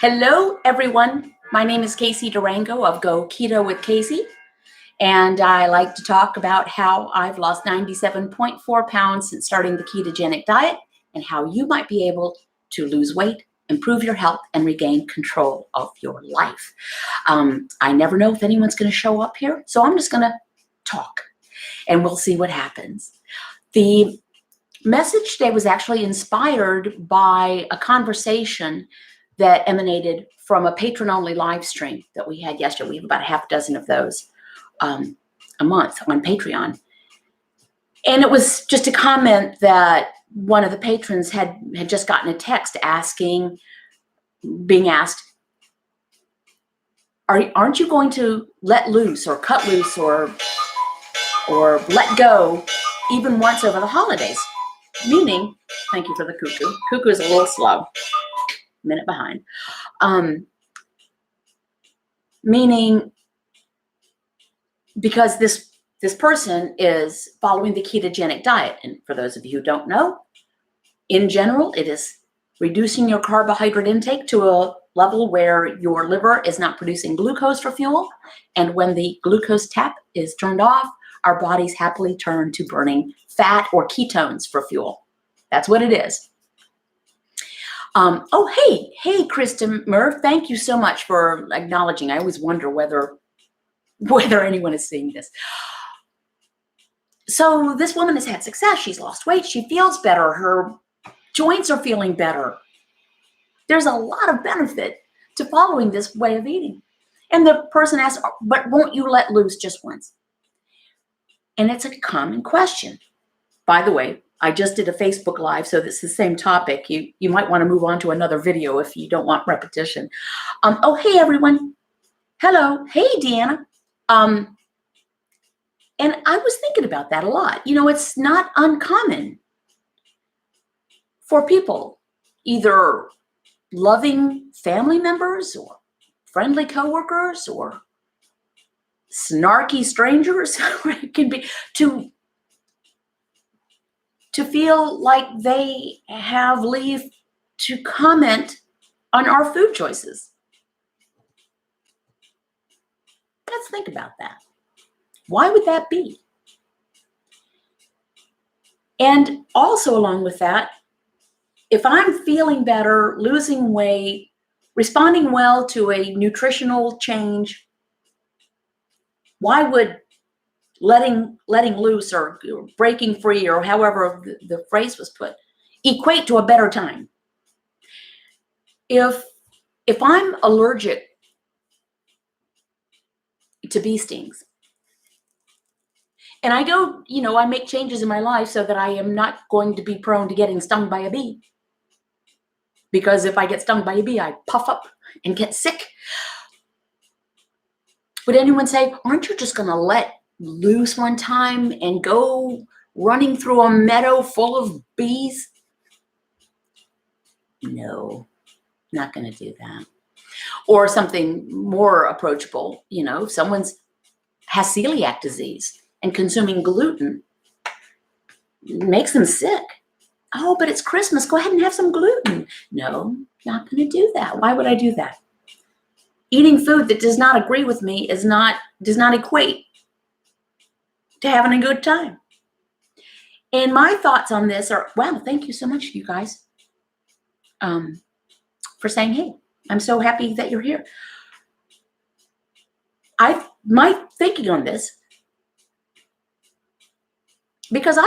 Hello, everyone. My name is Casey Durango of Go Keto with Casey, and I like to talk about how I've lost 97.4 pounds since starting the ketogenic diet and how you might be able to lose weight, improve your health, and regain control of your life. I never know if anyone's going to show up here, so I'm just going to talk, and we'll see what happens. The message today was actually inspired by a conversation that emanated from a patron-only live stream that we had yesterday. We have about a half dozen of those a month on Patreon. And it was just a comment that one of the patrons had just gotten a text being asked, aren't you going to let loose or cut loose or let go even once over the holidays? Meaning, thank you for the cuckoo. Cuckoo is a little slow. Minute behind. Meaning, because this person is following the ketogenic diet, and for those of you who don't know, in general, it is reducing your carbohydrate intake to a level where your liver is not producing glucose for fuel, and when the glucose tap is turned off, our bodies happily turn to burning fat or ketones for fuel. That's what it is. Hey, Kristen Murph, thank you so much for acknowledging. I always wonder whether anyone is seeing this. So this woman has had success. She's lost weight. She feels better. Her joints are feeling better. There's a lot of benefit to following this way of eating. And the person asks, but won't you let loose just once? And it's a common question. By the way, I just did a Facebook Live, so this is the same topic. You might want to move on to another video if you don't want repetition. Hey, everyone. Hello. Hey, Deanna. And I was thinking about that a lot. You know, it's not uncommon for people, either loving family members or friendly coworkers or snarky strangers, it can be, to feel like they have leave to comment on our food choices. Let's think about that. Why would that be? And also along with that, if I'm feeling better, losing weight, responding well to a nutritional change, why would letting loose or breaking free or however the phrase was put equate to a better time? If I'm allergic to bee stings and I go, I make changes in my life so that I am not going to be prone to getting stung by a bee, because if I get stung by a bee, I puff up and get sick. Would anyone say, aren't you just going to let loose one time and go running through a meadow full of bees? No, not going to do that. Or something more approachable, if someone has celiac disease and consuming gluten makes them sick. Oh, but it's Christmas. Go ahead and have some gluten. No, not going to do that. Why would I do that? Eating food that does not agree with me does not equate to having a good time. And my thoughts on this are, wow, thank you so much, you guys, for saying, hey, I'm so happy that you're here. My thinking on this, because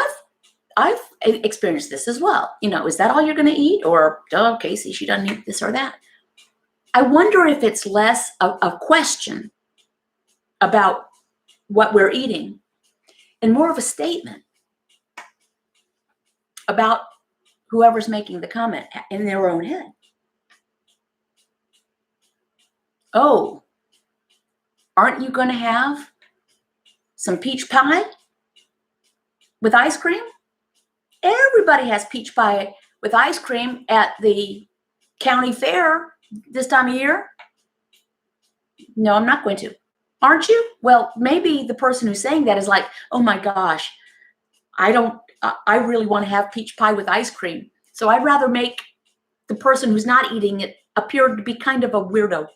I've experienced this as well. Is that all you're going to eat? Or, oh, Casey, she doesn't eat this or that. I wonder if it's less a question about what we're eating and more of a statement about whoever's making the comment in their own head. Oh, aren't you going to have some peach pie with ice cream? Everybody has peach pie with ice cream at the county fair this time of year. No, I'm not going to. Aren't you? Well, maybe the person who's saying that is like, oh my gosh, I really want to have peach pie with ice cream. So I'd rather make the person who's not eating it appear to be kind of a weirdo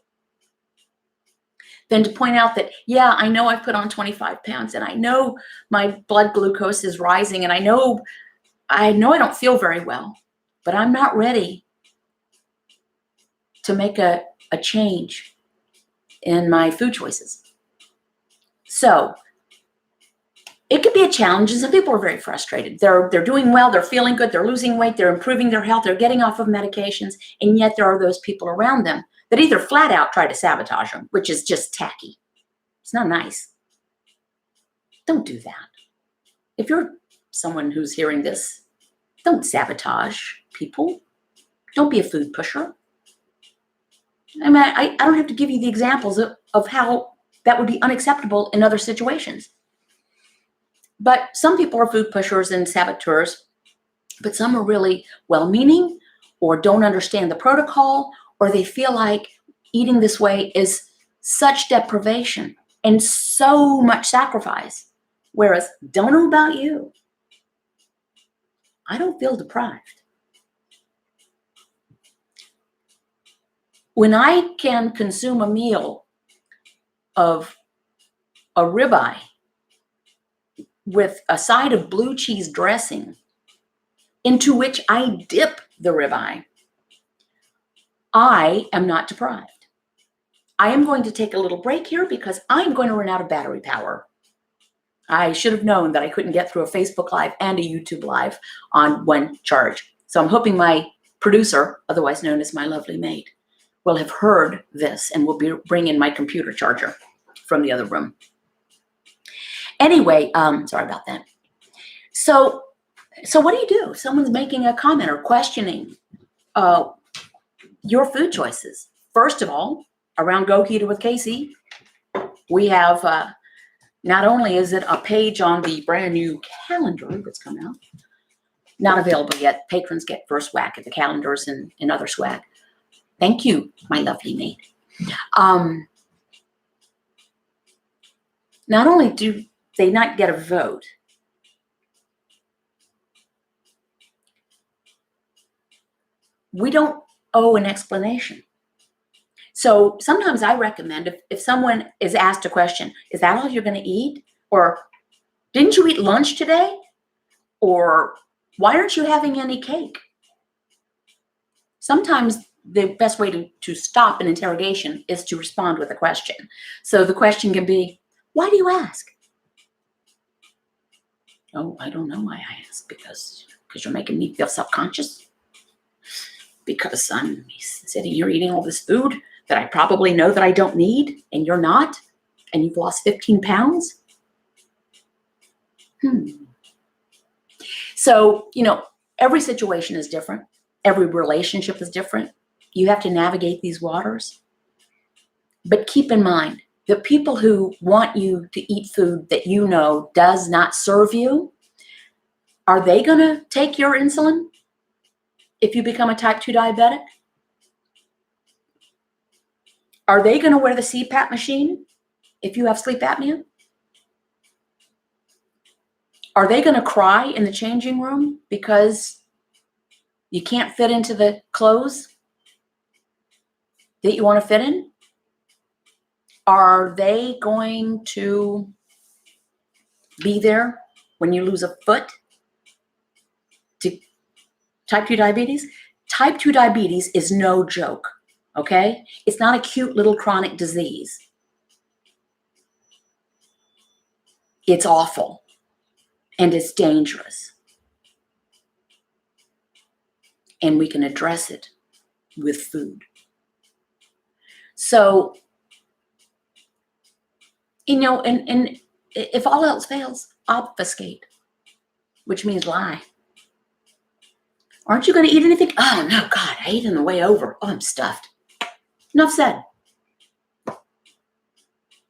than to point out that, yeah, I know I've put on 25 pounds and I know my blood glucose is rising and I know I don't feel very well, but I'm not ready to make a change in my food choices. So it could be a challenge, and some people are very frustrated. They're doing well, they're feeling good, they're losing weight, they're improving their health, they're getting off of medications, and yet there are those people around them that either flat out try to sabotage them, which is just tacky. It's not nice. Don't do that. If you're someone who's hearing this, don't sabotage people. Don't be a food pusher. I mean, I don't have to give you the examples of how that would be unacceptable in other situations. But some people are food pushers and saboteurs, but some are really well-meaning or don't understand the protocol, or they feel like eating this way is such deprivation and so much sacrifice. Whereas, don't know about you, I don't feel deprived. When I can consume a meal of a ribeye with a side of blue cheese dressing into which I dip the ribeye, I am not deprived. I am going to take a little break here because I'm going to run out of battery power. I should have known that I couldn't get through a Facebook Live and a YouTube Live on one charge. So I'm hoping my producer, otherwise known as my lovely maid, will have heard this and will bring in my computer charger from the other room. Anyway, sorry about that. So what do you do? Someone's making a comment or questioning your food choices. First of all, around Go Keto with Casey, we have not only is it a page on the brand new calendar that's come out, not available yet. Patrons get first whack at the calendars and other swag. Thank you, my lovely maid. Not only do they not get a vote, we don't owe an explanation. So sometimes I recommend if someone is asked a question, is that all you're going to eat? Or didn't you eat lunch today? Or why aren't you having any cake? Sometimes the best way to stop an interrogation is to respond with a question. So the question can be, why do you ask? Oh, I don't know why I ask, because you're making me feel self-conscious. Because I'm sitting here eating all this food that I probably know that I don't need, and you're not, and you've lost 15 pounds. So, every situation is different. Every relationship is different. You have to navigate these waters. But keep in mind, the people who want you to eat food that you know does not serve you, are they going to take your insulin if you become a type 2 diabetic? Are they going to wear the CPAP machine if you have sleep apnea? Are they going to cry in the changing room because you can't fit into the clothes that you want to fit in? Are they going to be there when you lose a foot to type 2 diabetes? Type 2 diabetes is no joke, okay? It's not a cute little chronic disease. It's awful and it's dangerous. And we can address it with food. So, and if all else fails, obfuscate, which means lie. Aren't you going to eat anything? Oh, no, God, I ate on the way over. Oh, I'm stuffed. Enough said.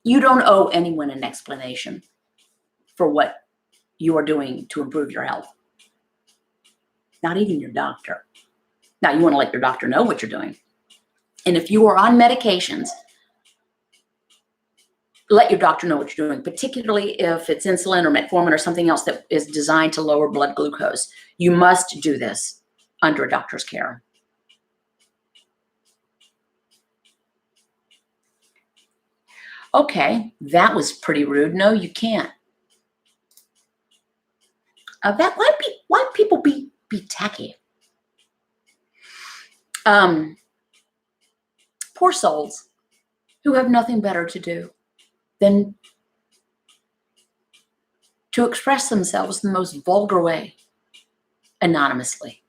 You don't owe anyone an explanation for what you are doing to improve your health. Not even your doctor. Now, you want to let your doctor know what you're doing. And if you are on medications, let your doctor know what you're doing, particularly if it's insulin or metformin or something else that is designed to lower blood glucose. You must do this under a doctor's care. Okay, that was pretty rude. No, you can't. Why people be tacky? Poor souls who have nothing better to do than to express themselves in the most vulgar way, anonymously.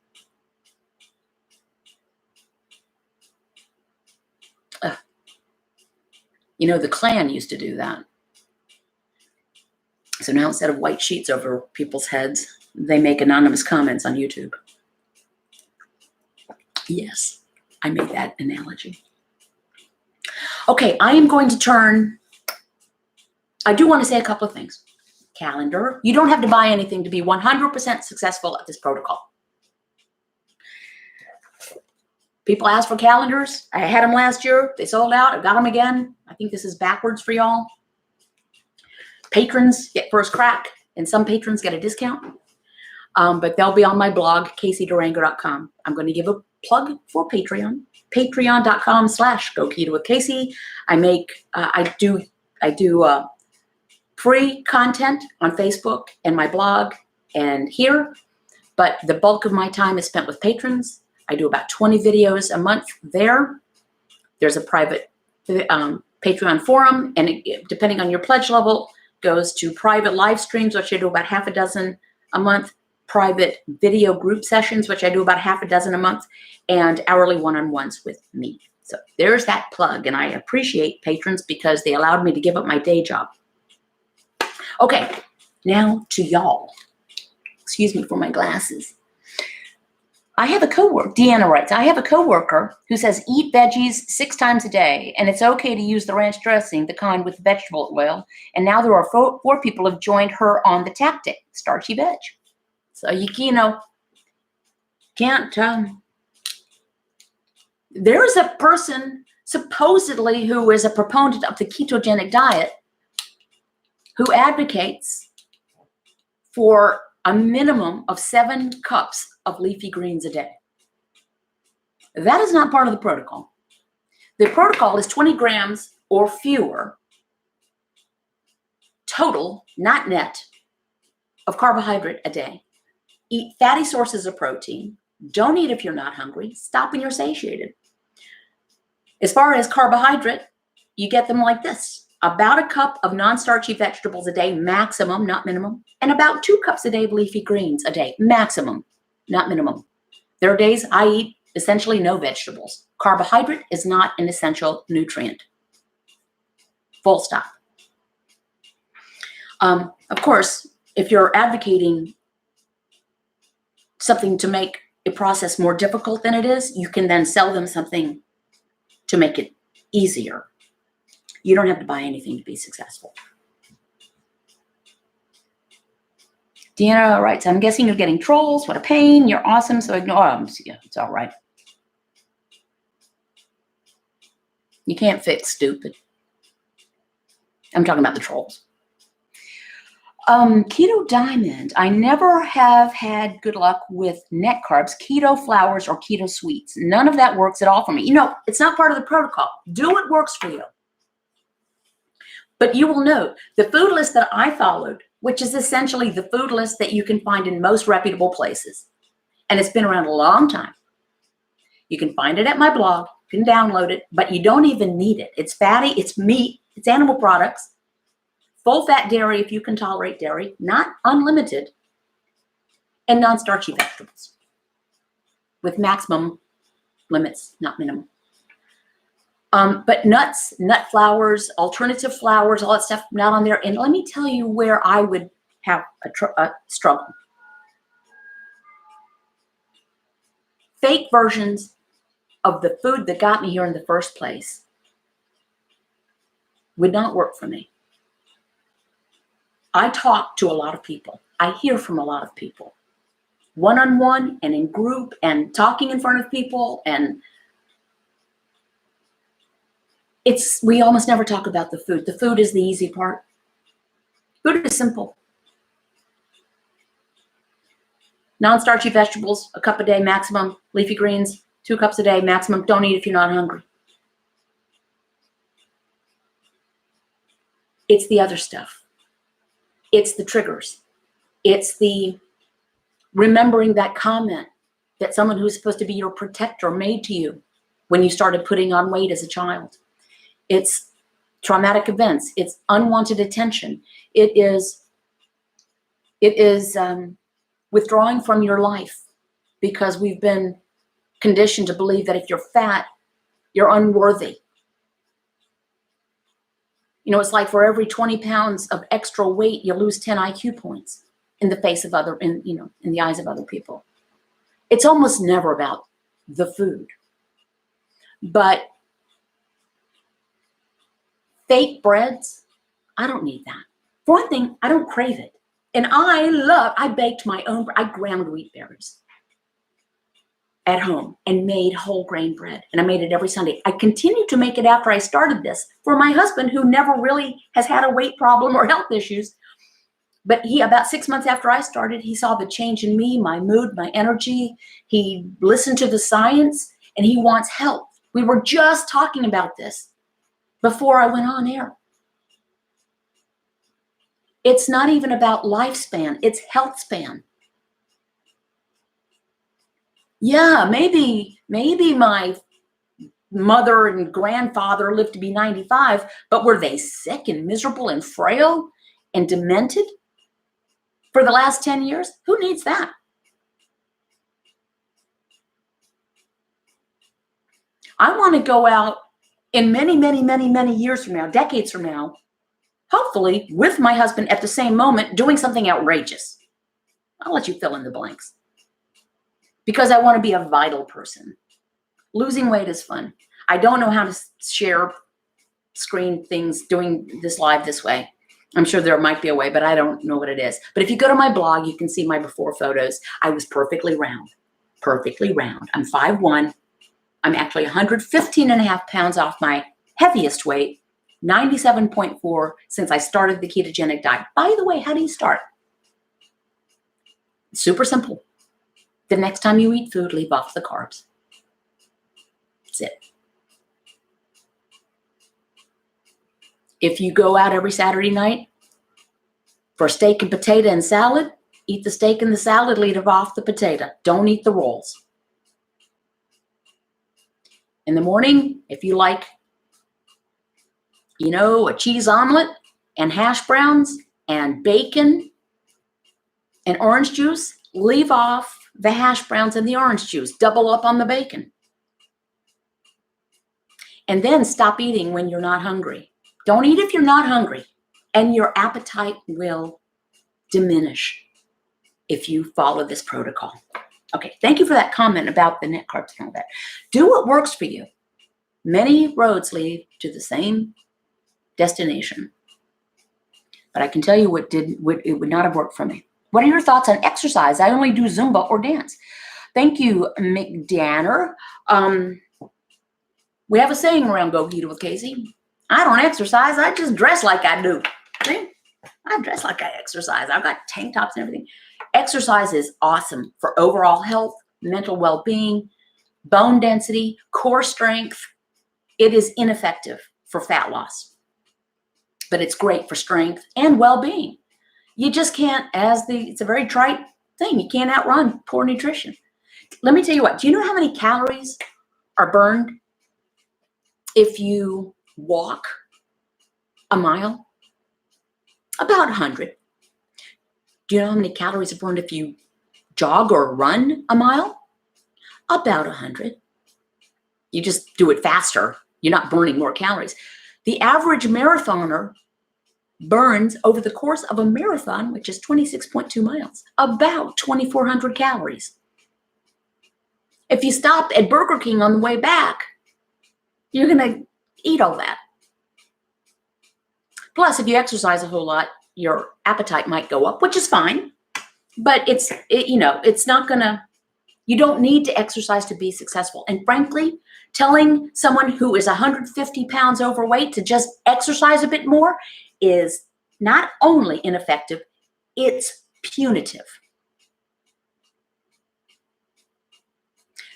You know, the Klan used to do that. So now instead of white sheets over people's heads, they make anonymous comments on YouTube. Yes, I made that analogy. Okay, I am going to turn, I do want to say a couple of things. Calendar, you don't have to buy anything to be 100% successful at this protocol. People ask for calendars. I had them last year. They sold out. I got them again. I think this is backwards for y'all. Patrons get first crack, and some patrons get a discount. But they'll be on my blog, CaseyDurango.com. I'm going to give a plug for Patreon. Patreon.com/GoKetoWithCasey. I do free content on Facebook and my blog and here, but the bulk of my time is spent with patrons. I do about 20 videos a month there. There's a private Patreon forum, and depending on your pledge level, goes to private live streams, which I do about half a dozen a month, private video group sessions, which I do about half a dozen a month, and hourly one-on-ones with me. So there's that plug, and I appreciate patrons because they allowed me to give up my day job. Okay, now to y'all. Excuse me for my glasses. I have a coworker, Deanna writes, I have a coworker who says eat veggies 6 times a day, and it's okay to use the ranch dressing, the kind with vegetable oil. And now there are 4 people who have joined her on the tactic, starchy veg. So you know, can't. There is a person supposedly who is a proponent of the ketogenic diet who advocates for a minimum of 7 cups of leafy greens a day. That is not part of the protocol. The protocol is 20 grams or fewer total, not net, of carbohydrate a day. Eat fatty sources of protein. Don't eat if you're not hungry. Stop when you're satiated. As far as carbohydrate, you get them like this. About a cup of non-starchy vegetables a day, maximum, not minimum, and about 2 cups a day of leafy greens a day, maximum, not minimum. There are days I eat essentially no vegetables. Carbohydrate is not an essential nutrient. Full stop. Of course, if you're advocating something to make a process more difficult than it is, you can then sell them something to make it easier. You don't have to buy anything to be successful. Deanna writes, I'm guessing you're getting trolls. What a pain. You're awesome. So ignore them. Yeah, it's all right. You can't fix stupid. I'm talking about the trolls. Keto Diamond. I never have had good luck with net carbs, keto flours, or keto sweets. None of that works at all for me. You know, it's not part of the protocol. Do what works for you. But you will note the food list that I followed, which is essentially the food list that you can find in most reputable places. And it's been around a long time. You can find it at my blog, you can download it, but you don't even need it. It's fatty, it's meat, it's animal products, full fat dairy if you can tolerate dairy, not unlimited, and non-starchy vegetables with maximum limits, not minimum. But nuts, nut flours, alternative flours, all that stuff, not on there. And let me tell you where I would have a struggle. Fake versions of the food that got me here in the first place would not work for me. I talk to a lot of people. I hear from a lot of people, one-on-one and in group and talking in front of people, and we almost never talk about the food. The food is the easy part. Food is simple. Non-starchy vegetables, a cup a day maximum. Leafy greens, 2 cups a day maximum. Don't eat if you're not hungry. It's the other stuff. It's the triggers. It's the remembering that comment that someone who's supposed to be your protector made to you when you started putting on weight as a child. It's traumatic events. It's unwanted attention. It is withdrawing from your life because we've been conditioned to believe that if you're fat, you're unworthy. You know, it's like for every 20 pounds of extra weight, you lose 10 IQ points in the face of in the eyes of other people. It's almost never about the food. But fake breads, I don't need that. For one thing, I don't crave it. And I baked my own, I ground wheat berries at home and made whole grain bread. And I made it every Sunday. I continued to make it after I started this for my husband, who never really has had a weight problem or health issues. But about 6 months after I started, he saw the change in me, my mood, my energy. He listened to the science and he wants help. We were just talking about this before I went on air. It's not even about lifespan, it's health span. Yeah, maybe my mother and grandfather lived to be 95, but were they sick and miserable and frail and demented for the last 10 years? Who needs that? I want to go out in many, many, many, many years from now, decades from now, hopefully with my husband at the same moment doing something outrageous. I'll let you fill in the blanks. Because I want to be a vital person. Losing weight is fun. I don't know how to share screen things doing this live this way. I'm sure there might be a way, but I don't know what it is. But if you go to my blog, you can see my before photos. I was perfectly round. Perfectly round. I'm 5'1". I'm actually 115 and a half pounds off my heaviest weight, 97.4 since I started the ketogenic diet. By the way, how do you start? Super simple. The next time you eat food, leave off the carbs. That's it. If you go out every Saturday night for steak and potato and salad, eat the steak and the salad, leave off the potato. Don't eat the rolls. In the morning, if you like, a cheese omelet and hash browns and bacon and orange juice, leave off the hash browns and the orange juice. Double up on the bacon. And then stop eating when you're not hungry. Don't eat if you're not hungry. And your appetite will diminish if you follow this protocol. Okay, thank you for that comment about the net carbs and all that. Do what works for you. Many roads lead to the same destination. But I can tell you it would not have worked for me. What are your thoughts on exercise? I only do Zumba or dance. Thank you, McDanner. We have a saying around Go Keto with Casey. I don't exercise. I just dress like I do. See? I dress like I exercise. I've got tank tops and everything. Exercise is awesome for overall health, mental well-being, bone density, core strength. It is ineffective for fat loss, but it's great for strength and well-being. You just can't, it's a very trite thing. You can't outrun poor nutrition. Let me tell you what, do you know how many calories are burned if you walk a mile? About 100. Do you know how many calories are burned if you jog or run a mile? About 100. You just do it faster. You're not burning more calories. The average marathoner burns over the course of a marathon, which is 26.2 miles, about 2,400 calories. If you stopped at Burger King on the way back, you're going to eat all that. Plus, if you exercise a whole lot, your appetite might go up, which is fine, but it's not going to, you don't need to exercise to be successful. And frankly, telling someone who is 150 pounds overweight to just exercise a bit more is not only ineffective, it's punitive.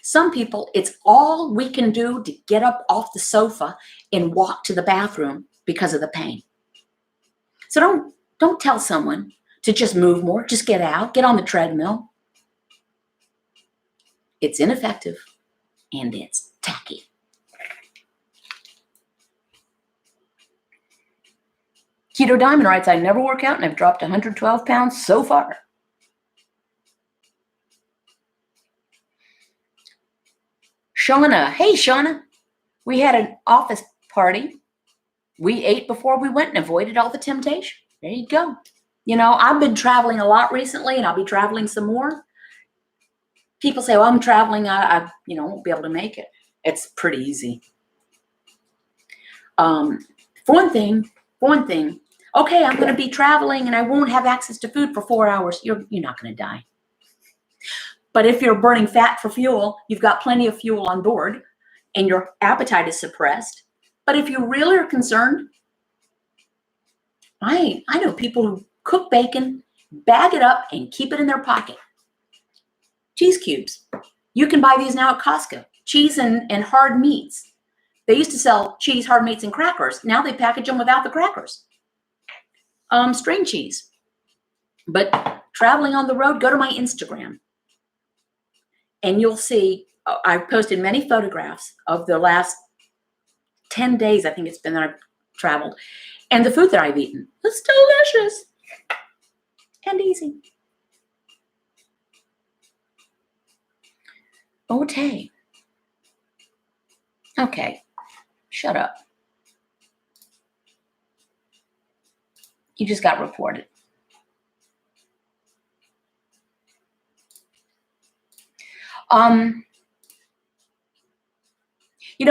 Some people, it's all we can do to get up off the sofa and walk to the bathroom because of the pain. So don't tell someone to just move more, just get out, get on the treadmill. It's ineffective and it's tacky. Keto Diamond writes, I never work out and I've dropped 112 pounds so far. Shauna, hey Shauna, we had an office party. We ate before we went and avoided all the temptation. There you go. You know, I've been traveling a lot recently and I'll be traveling some more. People say, well, I'm traveling. I won't be able to make it. It's pretty easy. For one thing, okay, I'm going to be traveling and I won't have access to food for 4 hours. You're not going to die. But if you're burning fat for fuel, you've got plenty of fuel on board and your appetite is suppressed. But if you really are concerned, I know people who cook bacon, bag it up, and keep it in their pocket. Cheese cubes. You can buy these now at Costco. Cheese and hard meats. They used to sell cheese, hard meats, and crackers. Now they package them without the crackers. String cheese. But traveling on the road, go to my Instagram. And you'll see, I've posted many photographs of the last 10 days, I think it's been that I've traveled. And the food that I've eaten. It's delicious. And easy. Okay. Okay. Shut up. You just got reported.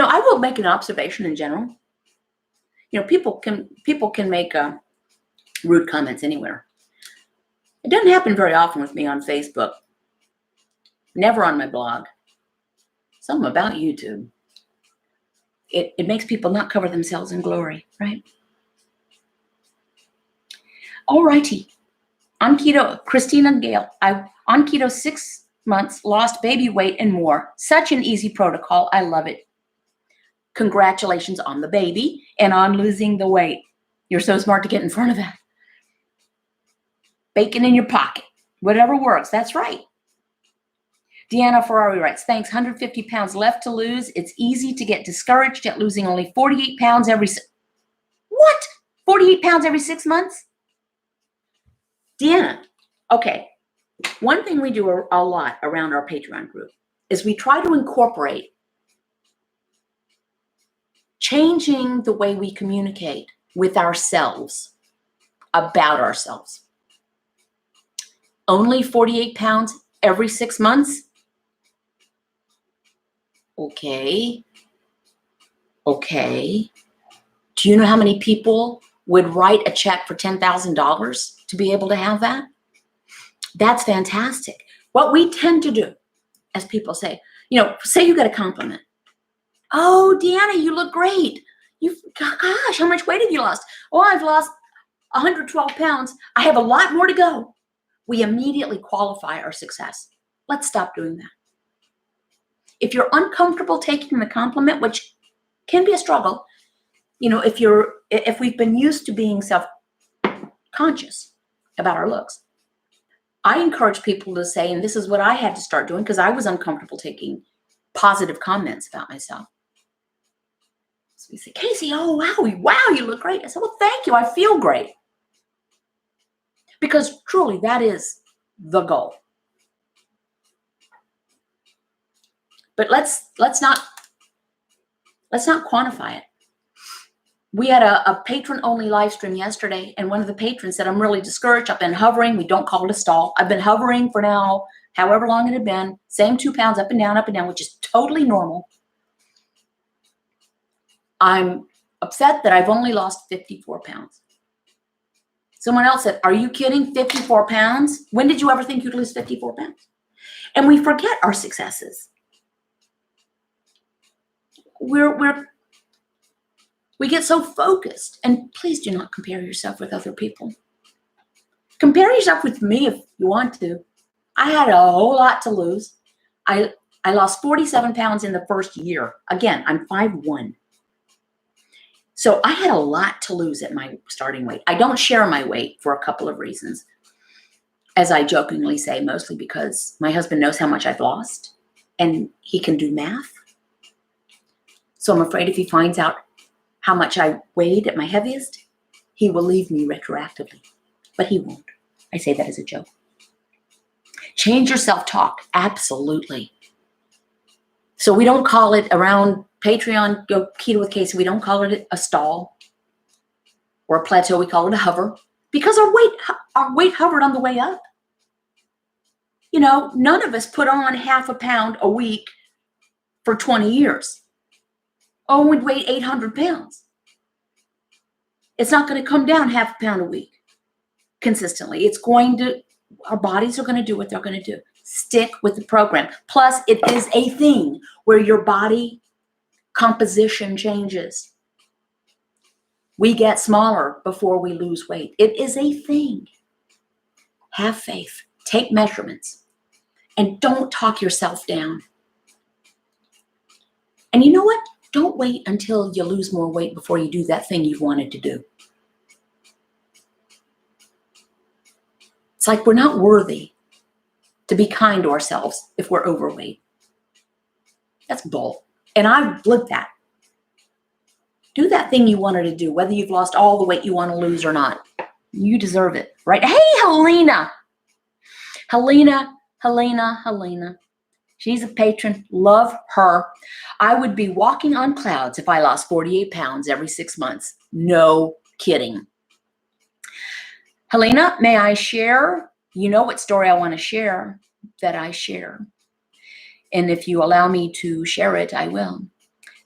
I will make an observation in general. People can make rude comments anywhere. It doesn't happen very often with me on Facebook. Never on my blog. Something about YouTube. It makes people not cover themselves in glory, right? All righty. On keto, Christina and Gail. On keto 6 months, lost baby weight and more. Such an easy protocol. I love it. Congratulations on the baby and on losing the weight. You're so smart to get in front of that. Bacon in your pocket. Whatever works. That's right. Deanna Ferrari writes, thanks, 150 pounds left to lose. It's easy to get discouraged at losing only 48 pounds What? 48 pounds every 6 months? Deanna, okay. One thing we do a lot around our Patreon group is we try to incorporate changing the way we communicate with ourselves, about ourselves. Only 48 pounds every 6 months? Okay. Do you know how many people would write a check for $10,000 to be able to have that? That's fantastic. What we tend to do, as people say, say you get a compliment. Oh, Deanna, you look great. Gosh, how much weight have you lost? Oh, I've lost 112 pounds. I have a lot more to go. We immediately qualify our success. Let's stop doing that. If you're uncomfortable taking the compliment, which can be a struggle, if we've been used to being self-conscious about our looks, I encourage people to say, and this is what I had to start doing because I was uncomfortable taking positive comments about myself. So we say, Casey, oh, wow, you look great. I said, well, thank you. I feel great. Because truly, that is the goal. But let's not quantify it. We had a patron-only live stream yesterday, and one of the patrons said, I'm really discouraged. I've been hovering. We don't call it a stall. I've been hovering for now, however long it had been, same 2 pounds up and down, which is totally normal. I'm upset that I've only lost 54 pounds. Someone else said, are you kidding? 54 pounds? When did you ever think you'd lose 54 pounds? And we forget our successes. We get so focused, and please do not compare yourself with other people. Compare yourself with me if you want to. I had a whole lot to lose. I lost 47 pounds in the first year. Again, I'm 5'1". So I had a lot to lose at my starting weight. I don't share my weight for a couple of reasons. As I jokingly say, mostly because my husband knows how much I've lost and he can do math. So I'm afraid if he finds out how much I weighed at my heaviest, he will leave me retroactively. But he won't. I say that as a joke. Change your self-talk. Absolutely. So we don't call it around Patreon, Go Keto with Casey, we don't call it a stall or a plateau. We call it a hover because our weight hovered on the way up. You know, none of us put on half a pound a week for 20 years. Oh, we'd weigh 800 pounds. It's not going to come down half a pound a week consistently. Our bodies are going to do what they're going to do. Stick with the program. Plus, it is a thing where your body composition changes. We get smaller before we lose weight. It is a thing. Have faith. Take measurements. And don't talk yourself down. And you know what? Don't wait until you lose more weight before you do that thing you've wanted to do. It's like we're not worthy to be kind to ourselves if we're overweight. That's bull. And I've lived that. Do that thing you wanted to do, whether you've lost all the weight you want to lose or not. You deserve it, right? Hey, Helena. She's a patron. Love her. I would be walking on clouds if I lost 48 pounds every 6 months. No kidding. Helena, may I share? You know what story I want to share that I share. And if you allow me to share it, I will.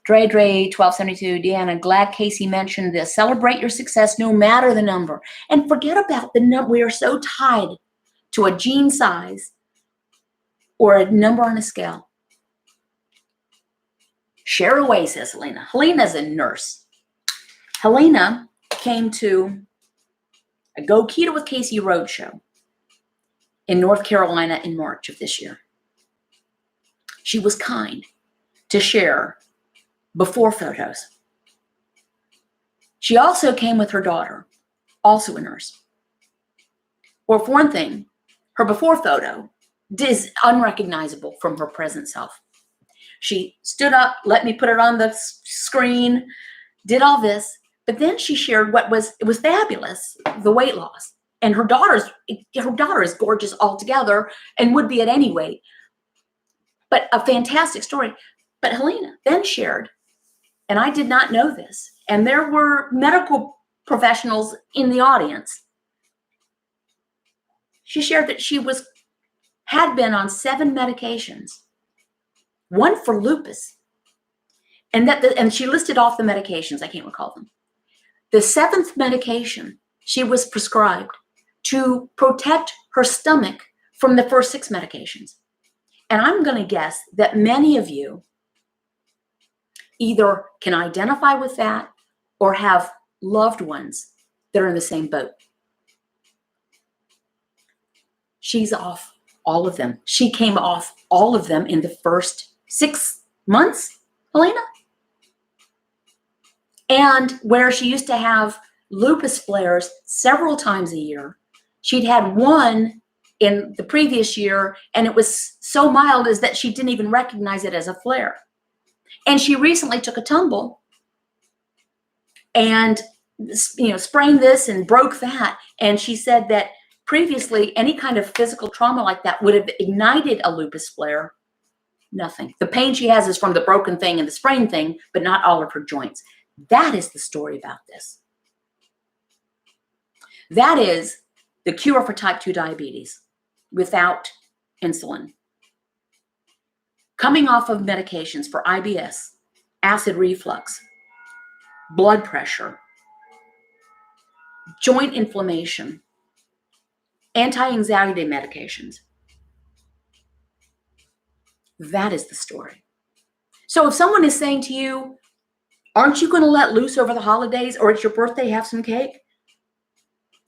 Dre, 1272, Deanna, glad Casey mentioned this. Celebrate your success no matter the number. And forget about the number. We are so tied to a jean size or a number on a scale. Share away, says Helena. Helena's a nurse. Helena came to a Go Keto with Casey roadshow in North Carolina in March of this year. She was kind to share before photos. She also came with her daughter, also a nurse. Well, for one thing, her before photo is unrecognizable from her present self. She stood up, let me put it on the screen, did all this, but then she shared it was fabulous, the weight loss. And her daughter is gorgeous altogether and would be at any weight. But a fantastic story. But Helena then shared, and I did not know this, and there were medical professionals in the audience. She shared that she had been on 7 medications, one for lupus, and she listed off the medications. I can't recall them. The 7th medication she was prescribed to protect her stomach from the first 6 medications. And I'm going to guess that many of you either can identify with that or have loved ones that are in the same boat. She's off all of them. She came off all of them in the first 6 months, Helena. And where she used to have lupus flares several times a year, she'd had one in the previous year, and it was so mild as that she didn't even recognize it as a flare. And she recently took a tumble and, sprained this and broke that. And she said that previously, any kind of physical trauma like that would have ignited a lupus flare. Nothing. The pain she has is from the broken thing and the sprained thing, but not all of her joints. That is the story about this. That is the cure for type 2 diabetes without insulin. Coming off of medications for IBS, acid reflux, blood pressure, joint inflammation, anti-anxiety medications. That is the story. So if someone is saying to you, aren't you going to let loose over the holidays, or it's your birthday, have some cake?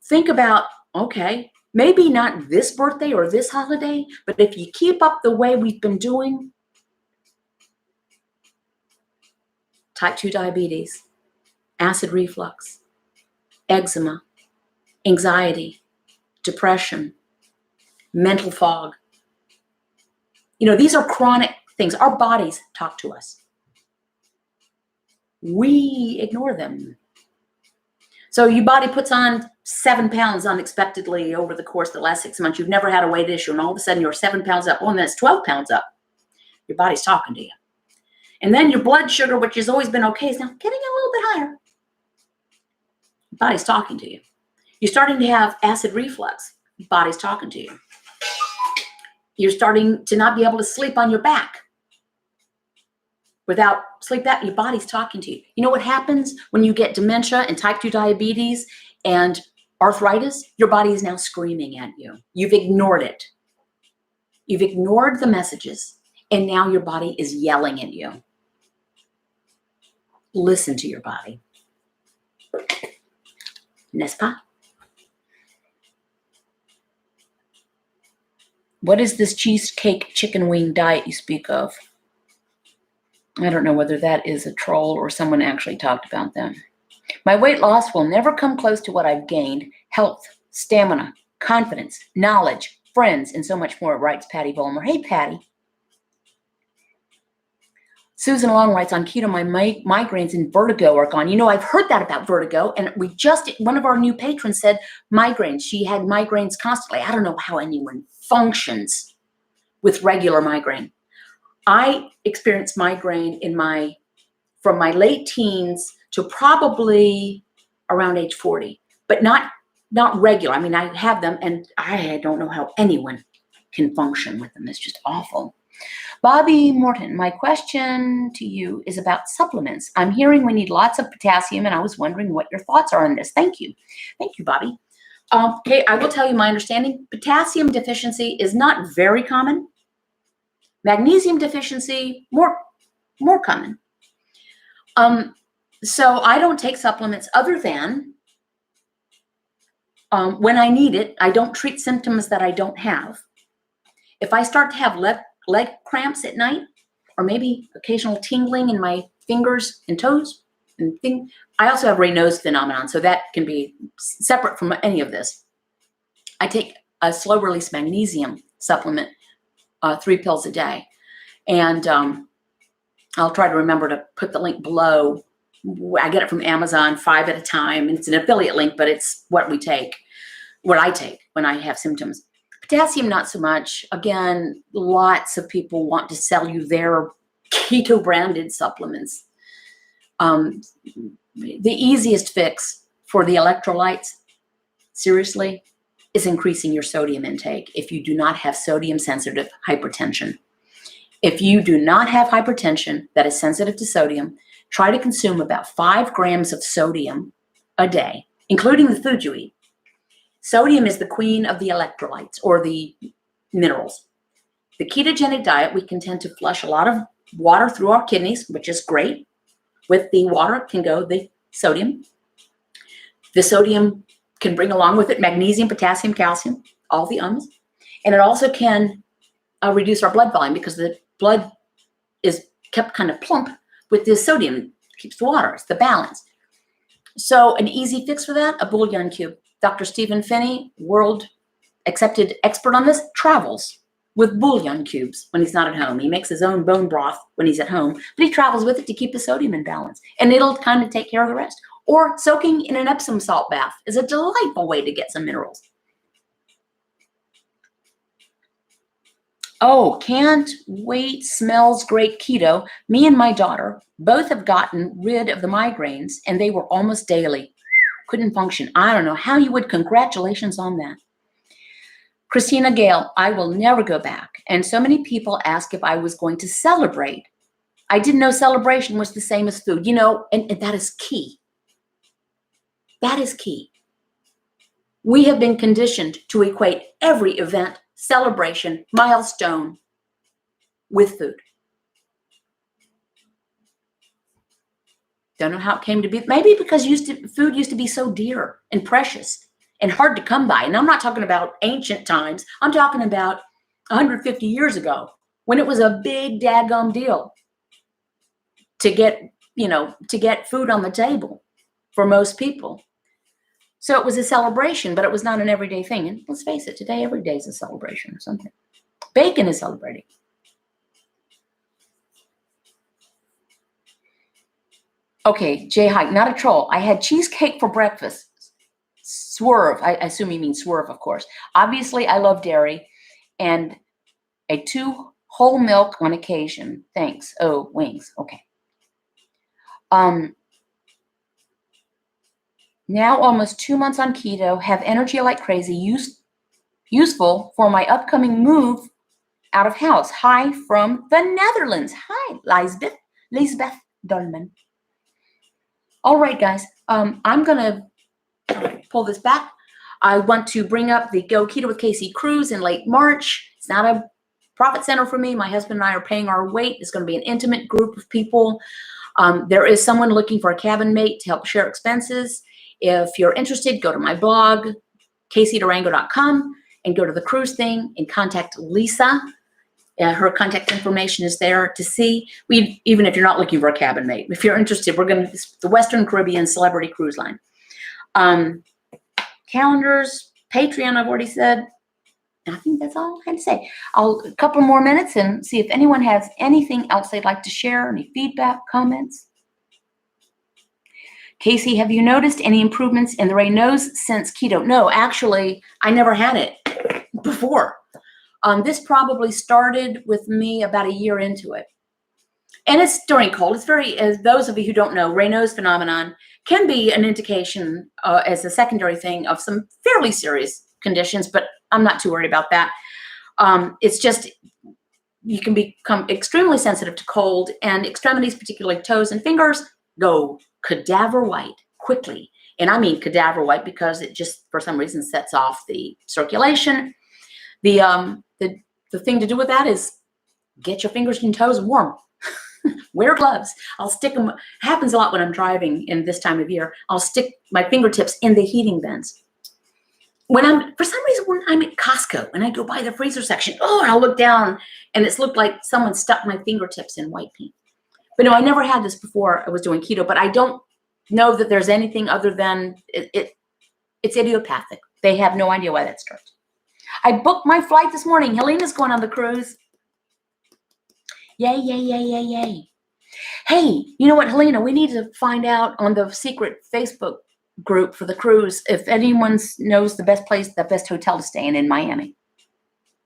Think about, okay, maybe not this birthday or this holiday, but if you keep up the way we've been doing, type 2 diabetes acid reflux, eczema, anxiety, depression, mental fog. These are chronic things. Our bodies talk to us. We ignore them. So your body puts on 7 pounds unexpectedly over the course of the last 6 months. You've never had a weight issue, and all of a sudden you're 7 pounds up. Oh, and then it's 12 pounds up. Your body's talking to you. And then your blood sugar, which has always been okay, is now getting a little bit higher. Your body's talking to you. You're starting to have acid reflux. Your body's talking to you. You're starting to not be able to sleep on your back. Without sleep, that your body's talking to you. You know what happens when you get dementia and type 2 diabetes and arthritis? Your body is now screaming at you. You've ignored it. You've ignored the messages, and now your body is yelling at you. Listen to your body. N'est-ce pas? What is this cheesecake chicken wing diet you speak of? I don't know whether that is a troll or someone actually talked about them. My weight loss will never come close to what I've gained. Health, stamina, confidence, knowledge, friends, and so much more, writes Patty Vollmer. Hey, Patty. Susan Long writes, on keto, my migraines and vertigo are gone. I've heard that about vertigo, and one of our new patrons said migraines. She had migraines constantly. I don't know how anyone functions with regular migraine. I experienced migraine from my late teens to probably around age 40, but not regular. I mean, I have them, and I don't know how anyone can function with them. It's just awful. Bobby Morton, my question to you is about supplements. I'm hearing we need lots of potassium, and I was wondering what your thoughts are on this. Thank you. Thank you, Bobby. Okay, I will tell you my understanding. Potassium deficiency is not very common. Magnesium deficiency, more common. So I don't take supplements other than when I need it. I don't treat symptoms that I don't have. If I start to have leg cramps at night, or maybe occasional tingling in my fingers and toes, I also have Raynaud's phenomenon, so that can be separate from any of this. I take a slow-release magnesium supplement, 3 pills a day. And I'll try to remember to put the link below. I get it from Amazon, 5 at a time. And it's an affiliate link, but it's what I take when I have symptoms. Potassium, not so much. Again, lots of people want to sell you their keto branded supplements. The easiest fix for the electrolytes, seriously, is increasing your sodium intake if you do not have sodium sensitive hypertension. If you do not have hypertension that is sensitive to sodium, try to consume about 5 grams of sodium a day, including the food you eat. Sodium is the queen of the electrolytes, or the minerals. The ketogenic diet, we can tend to flush a lot of water through our kidneys, which is great. With the water can go the sodium. The sodium can bring along with it magnesium, potassium, calcium, all the ums. And it also can reduce our blood volume, because the blood is kept kind of plump with the sodium. Keeps the water, it's the balance. So an easy fix for that, a bouillon cube. Dr. Stephen Finney, world accepted expert on this, travels with bouillon cubes when he's not at home. He makes his own bone broth when he's at home, but he travels with it to keep the sodium in balance, and it'll kind of take care of the rest. Or soaking in an Epsom salt bath is a delightful way to get some minerals. Oh, can't wait, smells great keto. Me and my daughter both have gotten rid of the migraines, and they were almost daily. Couldn't function. I don't know how you would. Congratulations on that. Christina Gale, I will never go back. And so many people ask if I was going to celebrate. I didn't know celebration was the same as food, and that is key. That is key. We have been conditioned to equate every event, celebration, milestone with food. Don't know how it came to be. Maybe because food used to be so dear and precious and hard to come by. And I'm not talking about ancient times. I'm talking about 150 years ago, when it was a big daggum deal to get food on the table. for most people. So it was a celebration, but it was not an everyday thing. And let's face it, today every day is a celebration or something. Bacon is celebrating. Okay, Jay Hike, not a troll. I had cheesecake for breakfast. Swerve, I assume you mean swerve, of course. Obviously, I love dairy, and a 2 whole milk on occasion. Thanks. Oh, wings. Okay. Now almost 2 months on keto, have energy like crazy, useful for my upcoming move out of house. Hi from the Netherlands. Hi, Lisbeth Dolman. All right, guys, I'm going to pull this back. I want to bring up the Go Keto with Casey cruise in late March. It's not a profit center for me. My husband and I are paying our weight. It's going to be an intimate group of people. There is someone looking for a cabin mate to help share expenses. If you're interested, go to my blog, caseydurango.com, and go to the cruise thing and contact Lisa. Her contact information is there to see. Even if you're not looking for a cabin mate, if you're interested, we're going to the Western Caribbean Celebrity Cruise Line. Calendars, Patreon, I've already said. I think that's all I had to say. A couple more minutes and see if anyone has anything else they'd like to share, any feedback, comments. Casey, have you noticed any improvements in the Raynaud's since keto? No, actually, I never had it before. This probably started with me about a year into it. And it's during cold. It's very, as those of you who don't know, Raynaud's phenomenon can be an indication as a secondary thing of some fairly serious conditions, but I'm not too worried about that. It's just, you can become extremely sensitive to cold, and extremities, particularly toes and fingers, go cadaver white quickly. And I mean cadaver white because it just, for some reason, sets off the circulation. The thing to do with that is get your fingers and toes warm. Wear gloves. I'll stick them. Happens a lot when I'm driving in this time of year. I'll stick my fingertips in the heating vents. For some reason, when I'm at Costco and I go by the freezer section, I'll look down and it's looked like someone stuck my fingertips in white paint. But no, I never had this before I was doing keto, but I don't know that there's anything other than it's idiopathic. They have no idea why that starts. I booked my flight this morning. Helena's going on the cruise. Yay, yay, yay, yay, yay. Hey, you know what, Helena? We need to find out on the secret Facebook group for the cruise if anyone knows the best place, the best hotel to stay in Miami.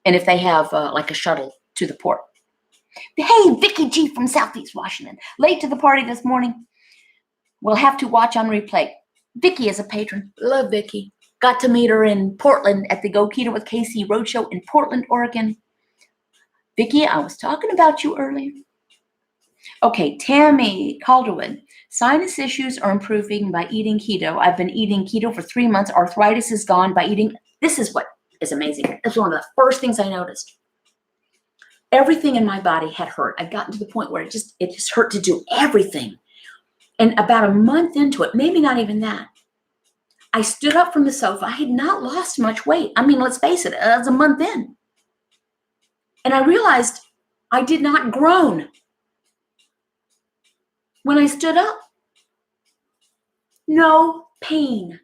And if they have like a shuttle to the port. Hey, Vicky G from Southeast Washington. Late to the party this morning. We'll have to watch on replay. Vicky is a patron. Love Vicky. Got to meet her in Portland at the Go Keto with Casey Roadshow in Portland, Oregon. Vicky, I was talking about you earlier. Okay, Tammy Calderwood. Sinus issues are improving by eating keto. I've been eating keto for 3 months. Arthritis is gone by eating. This is what is amazing. It's one of the first things I noticed. Everything in my body had hurt. I'd gotten to the point where it just hurt to do everything. And about a month into it, maybe not even that, I stood up from the sofa. I had not lost much weight. I mean, let's face it, it was a month in. And I realized I did not groan when I stood up. No pain.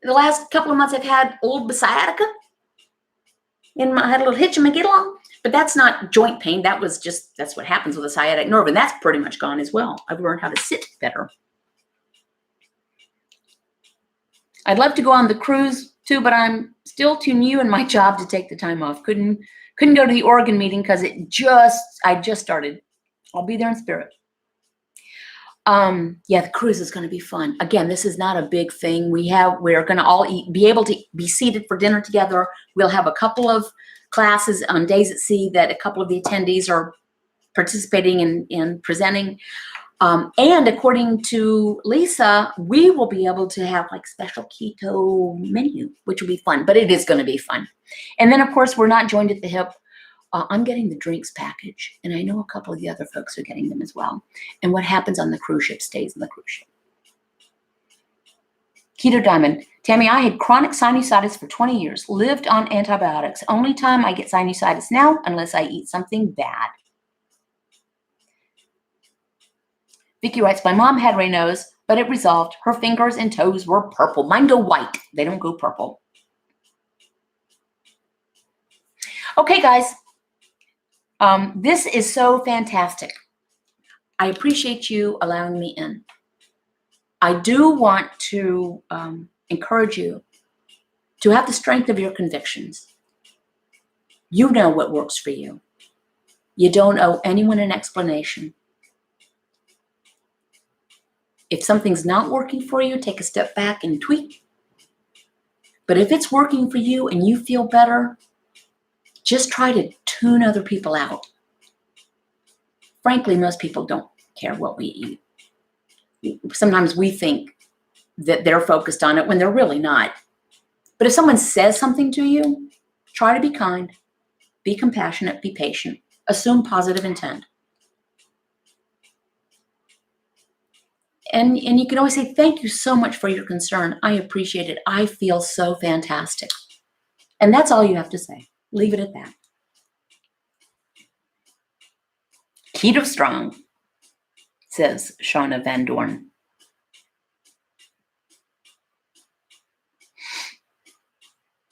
The last couple of months I've had a little sciatica. And I had a little hitch in my get along. But that's not joint pain. That's what happens with a sciatic nerve. And that's pretty much gone as well. I've learned how to sit better. I'd love to go on the cruise too, but I'm still too new in my job to take the time off. Couldn't go to the Oregon meeting because I just started. I'll be there in spirit. Yeah, the cruise is going to be fun. Again, this is not a big thing. We're going to all be able to be seated for dinner together. We'll have a couple of classes on days at sea that a couple of the attendees are participating in presenting. And according to Lisa, we will be able to have like special keto menu, which will be fun, but it is going to be fun. And then, of course, we're not joined at the hip. I'm getting the drinks package, and I know a couple of the other folks are getting them as well. And what happens on the cruise ship stays on the cruise ship. Keto Diamond. Tammy, I had chronic sinusitis for 20 years, lived on antibiotics. Only time I get sinusitis now, unless I eat something bad. Vicky writes, my mom had Raynaud's. but it resolved. Her fingers and toes were purple. Mine go white. They don't go purple. Okay, guys. This is so fantastic. I appreciate you allowing me in. I do want to encourage you to have the strength of your convictions. You know what works for you. You don't owe anyone an explanation. If something's not working for you, take a step back and tweak. But if it's working for you and you feel better, just try to tune other people out. Frankly, most people don't care what we eat. Sometimes we think that they're focused on it when they're really not. But if someone says something to you, try to be kind, be compassionate, be patient, assume positive intent. And you can always say, thank you so much for your concern. I appreciate it. I feel so fantastic. And that's all you have to say. Leave it at that. Keto strong, says Shauna Van Dorn.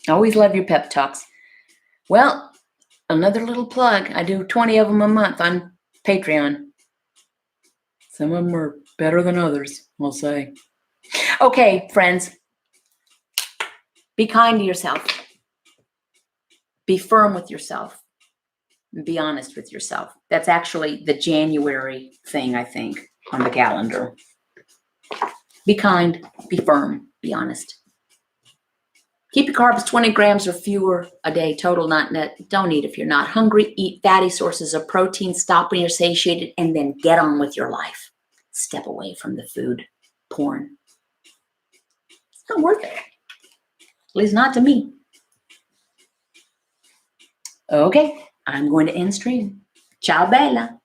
Always love your pep talks. Well, another little plug. I do 20 of them a month on Patreon. Some of them are better than others, I'll say. Okay, friends. Be kind to yourself. Be firm with yourself. Be honest with yourself. That's actually the January thing, I think, on the calendar. Be kind, be firm, be honest. Keep your carbs 20 grams or fewer a day total, not net. Don't eat if you're not hungry. Eat fatty sources of protein. Stop when you're satiated, and then get on with your life. Step away from the food porn. It's not worth it. At least not to me. Okay, I'm going to end stream. Ciao, Bella.